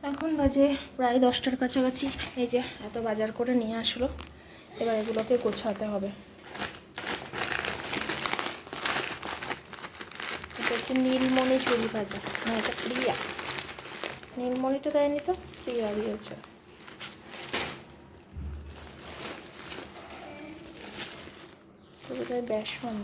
এখন বাজে প্রায় 10টার কাছাকাছি। এই যে এত বাজার করে নিয়ে আসলো, এবার এগুলোকে গোছাতে হবে। এটা হচ্ছে নীলমণি ঝুড়ি ভাজা, না এটা প্রিয়া। নীলমণিটা দেয়নি তো, প্রিয়া দিয়েছে। বোধহয় বেসন।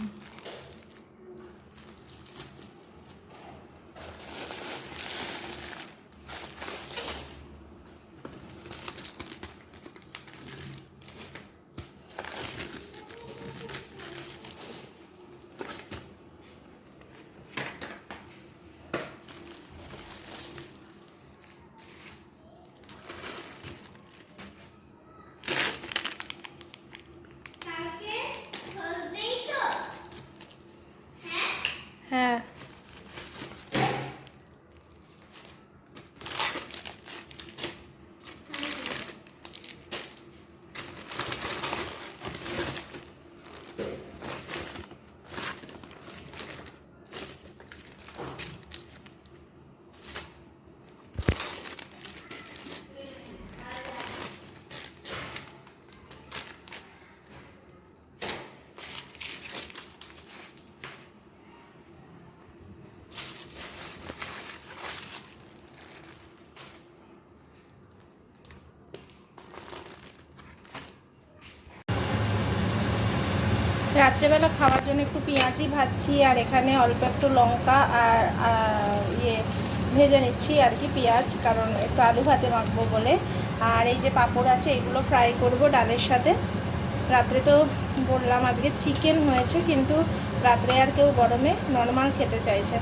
হ্যাঁ, রাত্রেবেলা খাওয়ার জন্য একটু পেঁয়াজি ভাজছি, আর এখানে অল্প একটু লঙ্কা আর ইয়ে ভেজে নিচ্ছি আর কি, পেঁয়াজ, কারণ একটু আলু ভাতে মাখবো বলে। আর এই যে পাঁপড় আছে, এগুলো ফ্রাই করব ডালের সাথে। রাত্রে তো বললাম আজকে চিকেন হয়েছে, কিন্তু রাত্রে আর কেউ গরমে নর্মাল খেতে চাইছে,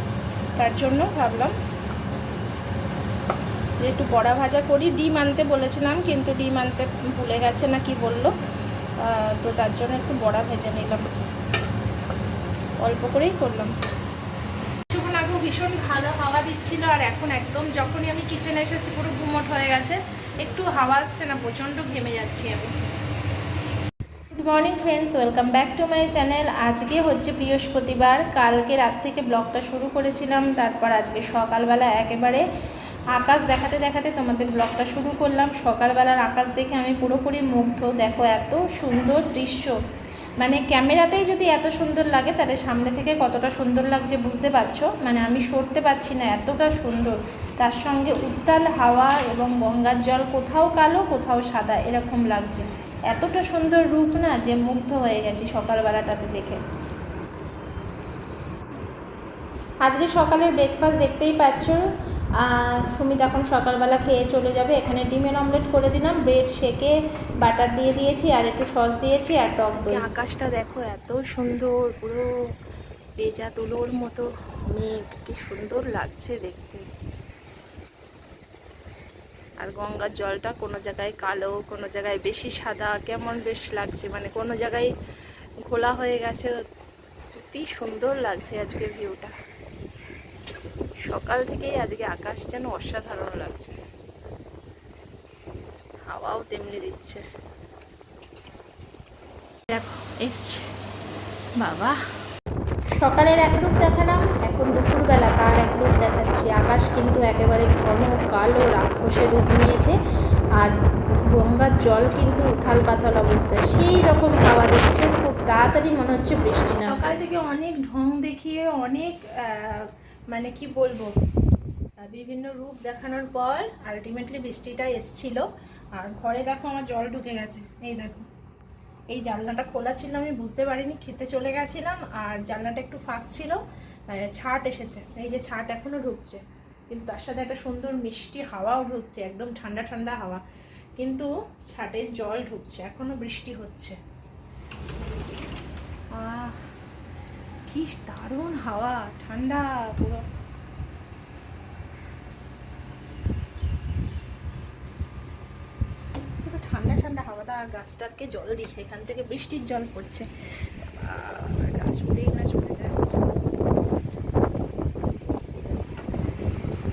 তার জন্য ভাবলাম যে একটু বড়া ভাজা করি। ডিম আনতে বলেছিলাম, কিন্তু ডিম আনতে ভুলে গেছে না কি বললো, তো তার জন্য একটু বড়া ভেজে নিলাম, অল্প করেই করলাম। কিছুক্ষণ আগেও ভীষণ ভালো হাওয়া দিচ্ছিল, আর এখন একদম যখনই আমি কিচেনে এসেছি পুরো গুমট হয়ে গেছে, একটু হাওয়া আসছে না, প্রচণ্ড ঘেমে যাচ্ছি আমি। Good morning friends, welcome back to my channel. আজকে হচ্ছে বৃহস্পতিবার। কালকে রাত থেকে ব্লগটা শুরু করেছিলাম, তারপর আজকে সকালবেলা একেবারে আকাশ দেখাতে দেখাতে তোমাদের ব্লগটা শুরু করলাম। সকালবেলার আকাশ দেখে আমি পুরোপুরি মুগ্ধ। দেখো এত সুন্দর দৃশ্য, মানে ক্যামেরাতেই যদি এত সুন্দর লাগে, তাহলে সামনে থেকে কতটা সুন্দর লাগছে বুঝতে পারছো। মানে আমি সরতে পারছি না, এতটা সুন্দর। তার সঙ্গে উত্তাল হাওয়া এবং গঙ্গার জল, কোথাও কালো কোথাও সাদা এরকম লাগছে। এতটা সুন্দর রূপ না, যে মুগ্ধ হয়ে গেছি সকালবেলাটাতে দেখে। আজকে সকালের ব্রেকফাস্ট দেখতেই পাচ্ছ, সুমিত এখন সকালবেলা খেয়ে চলে যাবে। এখানে ডিমের অমলেট করে দিলাম, ব্রেড সেকে বাটার দিয়ে দিয়েছি, আর একটু সস দিয়েছি, আর টক দই। আকাশটা দেখো এত সুন্দর, পুরো পেঁজা তুলোর মতো মেঘ, কি সুন্দর লাগছে দেখতে। আর গঙ্গার জলটা কোনো জায়গায় কালো, কোনো জায়গায় বেশি সাদা, কেমন বেশ লাগছে, মানে কোনো জায়গায় ঘোলা হয়ে গেছে। সত্যি সুন্দর লাগছে আজকের ভিউটা। সকাল থেকেই আজকে আকাশ যেন অসাধারণ লাগছে, হাওয়াও তেমনি দিচ্ছে। দেখো এসছে বাবা। সকালের এক রূপ দেখালাম, এখন দুপুরবেলা তার এক রূপ দেখাচ্ছি। আকাশ কিন্তু একেবারে ঘন কালো রাক্ষসের রূপ নিয়েছে, আর গঙ্গার জল কিন্তু উথাল পাথাল অবস্থা, সেই রকম হাওয়া দিচ্ছে। খুব তাড়াতাড়ি মনে হচ্ছে বৃষ্টি না। সকাল থেকে অনেক ঢং দেখিয়ে, অনেক মানে কি বলবো, বিভিন্ন রূপ দেখানোর পর আলটিমেটলি বৃষ্টিটা এসছিল। আর ঘরে দেখো আমার জল ঢুকে গেছে, এই দেখো। এই জানলাটা খোলা ছিল, আমি বুঝতে পারিনি, খেতে চলে গেছিলাম, আর জানলাটা একটু ফাঁক ছিল, ছাট এসেছে। এই যে ছাট এখনো ঢুকছে, কিন্তু তার সাথে একটা সুন্দর মিষ্টি হাওয়াও ঢুকছে, একদম ঠান্ডা ঠান্ডা হাওয়া, কিন্তু ছাটের জল ঢুকছে, এখনো বৃষ্টি হচ্ছে। কি দারুণ হাওয়া, ঠান্ডা পুরো। ঠান্ডা ঠান্ডা হাওয়াটা, গাছটাকে জল দিই, এখান থেকে বৃষ্টির জল পড়ছে, গাছ উড়েই না চলে যায়।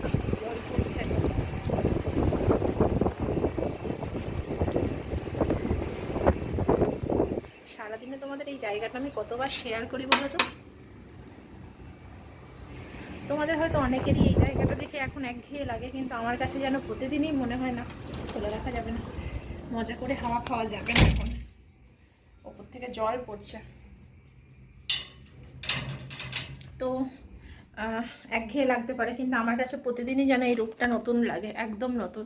বৃষ্টির জল পড়ছে। সারাদিনে তোমাদের এই জায়গাটা আমি কতবার শেয়ার করি বলো তো। তোমাদের হয়তো অনেকেরই এই জায়গাটা দেখে এখন একঘেয়ে লাগে, কিন্তু আমার কাছে যেন প্রতিদিনই মনে হয় না খোলা রাখা যাবে না, মজা করে হাওয়া খাওয়া যাবে না। এখন ওপর থেকে জল পড়ছে তো একঘেয়ে লাগতে পারে, কিন্তু আমার কাছে প্রতিদিনই যেন এই রূপটা নতুন লাগে, একদম নতুন।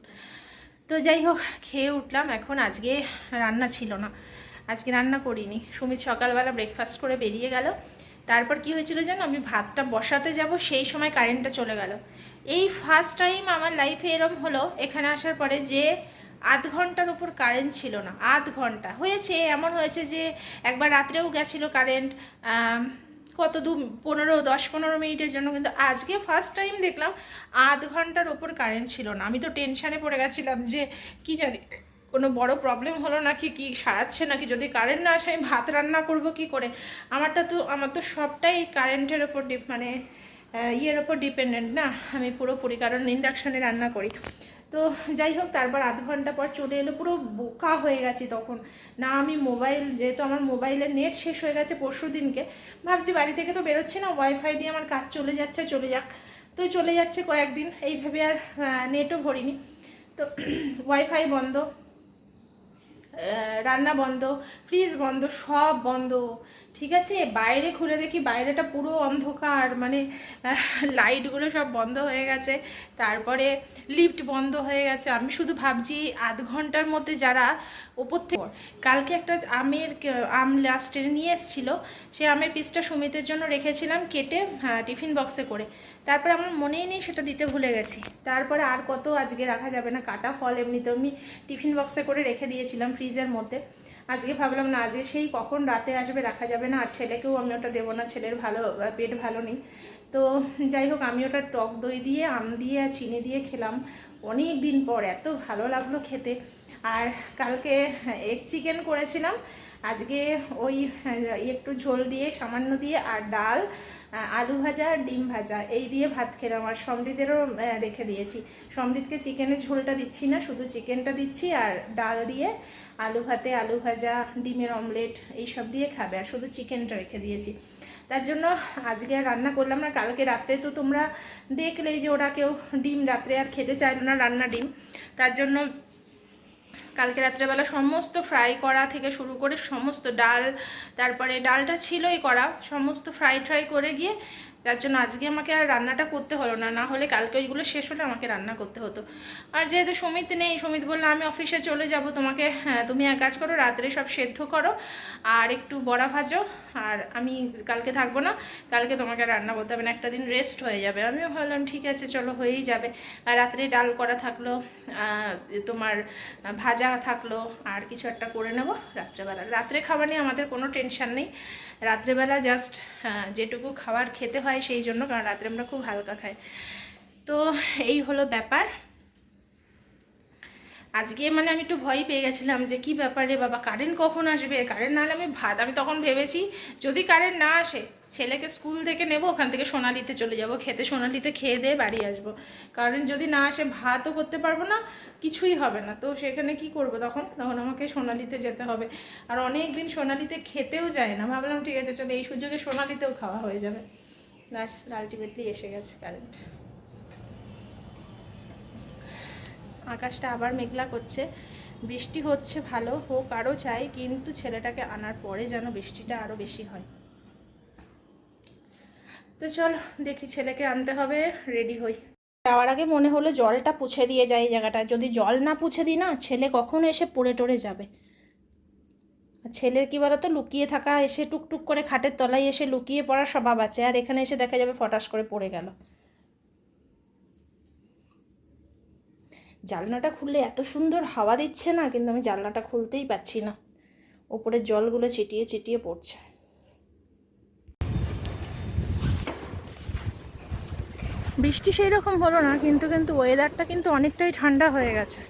তো যাই হোক, খেয়ে উঠলাম এখন। আজকে রান্না ছিল না, আজকে রান্না করিনি। সুমিত সকালবেলা ব্রেকফাস্ট করে বেরিয়ে গেল। তারপর কি হয়েছিল জানো, আমি ভাতটা বসাতে যাব সেই সময় কারেন্টটা চলে গেল। এই ফার্স্ট টাইম আমার লাইফে এরম হলো এখানে আসার পরে যে আধ ঘন্টার উপর কারেন্ট ছিল না। আধ ঘন্টা হয়েছে, এমন হয়েছে যে একবার রাত্রেও গেছিলো কারেন্ট, কত 10-15 মিনিটের জন্য, কিন্তু আজকে ফার্স্ট টাইম দেখলাম আধ ঘন্টার ওপর কারেন্ট ছিল না। আমি তো টেনশানে পড়ে গেছিলাম যে কি জানি কোনো বড় প্রবলেম হলো নাকি, কি সারাচ্ছে নাকি, যদি কারেন্ট না আসে আমি ভাত রান্না করব কি করে। আমার তো সবটাই কারেন্টের ওপর মানে ইয়ের ওপর ডিপেন্ডেন্ট না, আমি পুরোপুরি, কারণ ইন্ডাকশানে রান্না করি। তো যাই হোক, তারপর আধ ঘন্টা পর চলে এলো। পুরো বোকা হয়ে গেছি তখন না। আমি মোবাইল, যেহেতু আমার মোবাইলের নেট শেষ হয়ে গেছে পরশু দিনকে, ভাবছি বাড়ি থেকে তো বেরোচ্ছি না, ওয়াইফাই দিয়ে আমার কাজ চলে যাচ্ছে, চলে যাক। তো চলে যাচ্ছে কয়েকদিন, এই ভেবে আর নেটও ভরিনি। তো ওয়াইফাই বন্ধ, রান্না বন্ধ, ফ্রিজ বন্ধ, সব বন্ধ। ঠিক আছে, বাইরে খুলে দেখি বাইরেটা পুরো অন্ধকার, মানে লাইটগুলো সব বন্ধ হয়ে গেছে। তারপরে লিফট বন্ধ হয়ে গেছে। আমি শুধু ভাবছি আধ ঘন্টার মধ্যে যারা ওপর থেকে, কালকে একটা আম লাস্টে নিয়ে এসেছিলো, সে আমের পিসটা সুমিতের জন্য রেখেছিলাম কেটে টিফিন বক্সে করে, তারপরে আমার মনেই নেই, সেটা দিতে ভুলে গেছি। তারপরে আর কত আজকে রাখা যাবে না, কাটা ফল এমনিতেও আমি টিফিন বক্সে করে রেখে দিয়েছিলাম ফ্রিজের মধ্যে। আজকে ভাবলাম না, আজকে সেই কখন রাতে আসবে, রাখা যাবে না। আর ছেলেকেও আমি ওটা দেবো না, ছেলের পেট ভালো নেই। তো যাই হোক, আমি ওটা টক দই দিয়ে, আম দিয়ে আর চিনি দিয়ে খেলাম অনেক দিন পর, এত ভালো লাগলো খেতে। আর কালকে এগ চিকেন করেছিলাম, আজকে ওই একটু ঝোল দিয়ে, সামান্য দিয়ে, আর ডাল, আলু ভাজা আর ডিম ভাজা, এই দিয়ে ভাত খেলাম। আর সমৃদ্ধেরও রেখে দিয়েছি, সমৃদ্ধকে চিকেনের ঝোলটা দিচ্ছি না, শুধু চিকেনটা দিচ্ছি, আর ডাল দিয়ে আলু ভাতে, আলু ভাজা, ডিমের অমলেট এইসব দিয়ে খাবে, আর শুধু চিকেনটা রেখে দিয়েছি। তার জন্য আজকে আর রান্না করলাম না। কালকে রাত্রে তো তোমরা দেখলেই যে ওরা কেউ ডিম রাত্রে আর খেতে চাইলো না, রান্না ডিম। তার জন্য কালকে রাত্রেবেলা সমস্ত ফ্রাই করা থেকে শুরু করে সমস্ত ডাল, তারপরে ডালটা ছিলই করা, সমস্ত ফ্রাই করে গিয়ে, তার জন্য আজকে আমাকে আর রান্নাটা করতে হলো না। না হলে কালকে ওইগুলো শেষ হলে আমাকে রান্না করতে হতো। আর যেহেতু সুমিত নেই, সুমিত বললো আমি অফিসে চলে যাব, তুমি এক কাজ করো, রাত্রে সব সেদ্ধ করো আর একটু বড়া ভাজো, আর আমি কালকে থাকবো না, কালকে তোমাকে রান্না করতে হবে না, একটা দিন রেস্ট হয়ে যাবে। আমিও ভাবলাম ঠিক আছে, চলো, হয়েই যাবে। আর রাত্রে ডাল করা থাকলো, তোমার ভাজা থাকলো, আর কিছু একটা করে নেবো রাত্রেবেলা। রাত্রে খাবার নিয়ে আমাদের কোনো টেনশান নেই, রাত্রেবেলা জাস্ট যেটুকু খাবার খেতে হয় সেই জন্য, কারণ রাত্রে আমরা খুব হালকা খাই। তো এই হলো ব্যাপার। আজকে মানে আমি একটু ভয় পেয়ে গেছিলাম যে কি ব্যাপারে বাবা, কারেন্ট কখন আসবে, কারেন্ট না হলে আমি তখন ভেবেছি যদি কারেন্ট না আসে, ছেলেকে স্কুল থেকে নেবো, ওখান থেকে সোনালিতে চলে যাব খেতে, সোনালিতে খেয়ে দিয়ে বাড়ি আসবো। কারণ যদি না আসে ভাতও করতে পারবো না, কিছুই হবে না। তো সেখানে কি করব, তখন আমাকে সোনালিতে যেতে হবে। আর অনেক দিন সোনালিতে খেতেও যায় না, ভাবলাম ঠিক আছে চলো এই সুযোগে সোনালিতেও খাওয়া হয়ে যাবে। আলটিমেটলি এসে গেছে কারেন্ট। আকাশটা আবার মেঘলা করছে, বৃষ্টি হচ্ছে, ভালো হোক আরও চাই, কিন্তু ছেলেটাকে আনার পরে যেন বৃষ্টিটা আরও বেশি হয়। তো চল দেখি, ছেলেকে আনতে হবে, রেডি হই। যাওয়ার আগে মনে হলো জলটা পুছে দিয়ে যাই জায়গাটা, যদি জল না পুছে দিই না, ছেলে কখনো এসে পড়ে টরে যাবে। ছেলের কি বলতো, লুকিয়ে থাকা, এসে টুকটুক করে খাটের তলায় এসে লুকিয়ে পড়ার স্বভাব আছে, আর এখানে এসে দেখা যাবে ফটাস করে পড়ে গেল। জানলাটা খুললে এত সুন্দর হাওয়া দিচ্ছে না, কিন্তু আমি জানলাটা খুলতেই পাচ্ছি না, ওপরের জলগুলো ছিটিয়ে ছিটিয়ে পড়ছে। বৃষ্টি সেই রকম হলো না, কিন্তু ওয়েদারটা কিন্তু অনেকটাই ঠান্ডা হয়ে গেছে,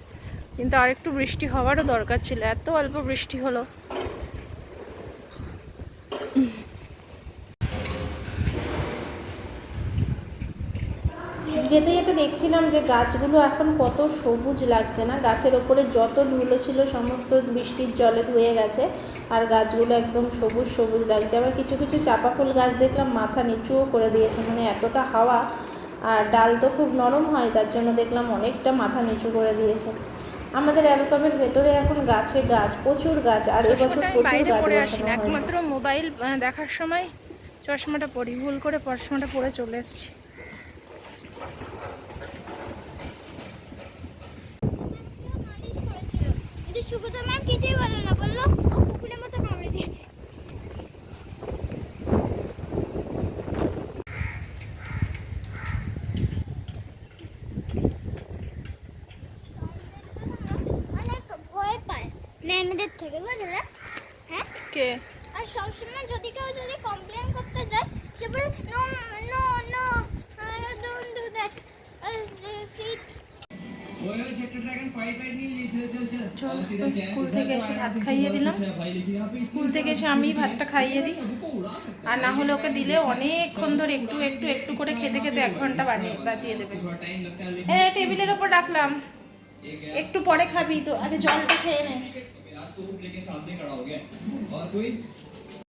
কিন্তু আরেকটু বৃষ্টি হওয়ারও দরকার ছিল, এত অল্প বৃষ্টি হলো। যেতে যেতে দেখছিলাম যে গাছগুলো এখন কত সবুজ লাগছে না, গাছের ওপরে যত ধুলো ছিল সমস্ত বৃষ্টির জলে ধুয়ে গেছে আর গাছগুলো একদম সবুজ সবুজ লাগছে। আবার কিছু কিছু চাপা ফুল গাছ দেখলাম মাথা নিচুও করে দিয়েছে, মানে এতটা হাওয়া আর ডাল তো খুব নরম হয় তার জন্য দেখলাম অনেকটা মাথা নিচু করে দিয়েছে। আমাদের অ্যালকমের ভেতরে এখন গাছে গাছ, প্রচুর গাছ, আর এবছর প্রচুর গাছ বসানো হয়েছে। একমাত্র মোবাইল দেখার সময় চশমাটা পরি, ভুল করে চশমাটা পরে চলে এসেছি। সুগতা ম্যাম কিছুই বললো না, বললো ও কুকুরের মতো কামড়ে দিয়েছে। অনেক ভয় পায় ম্যামদের থেকে, বুঝলে? হ্যাঁ কে? আর সবসময় যদি কেউ কমপ্লেন করতে যায় সে বলে no no no don't do that shit. School থেকে এসে ভাত খাইয়ে দিলাম, স্কুল থেকে এসে আমি ভাতটা খাইয়ে দিই, আর না হলে ওকে দিলে অনেকক্ষণ ধরে একটু একটু একটু করে খেতে খেতে 1 ঘন্টা বাজিয়ে দেবে। হ্যাঁ টেবিলের ওপর রাখলাম, একটু পরে খাবি তো, আগে জলটা খেয়ে নে।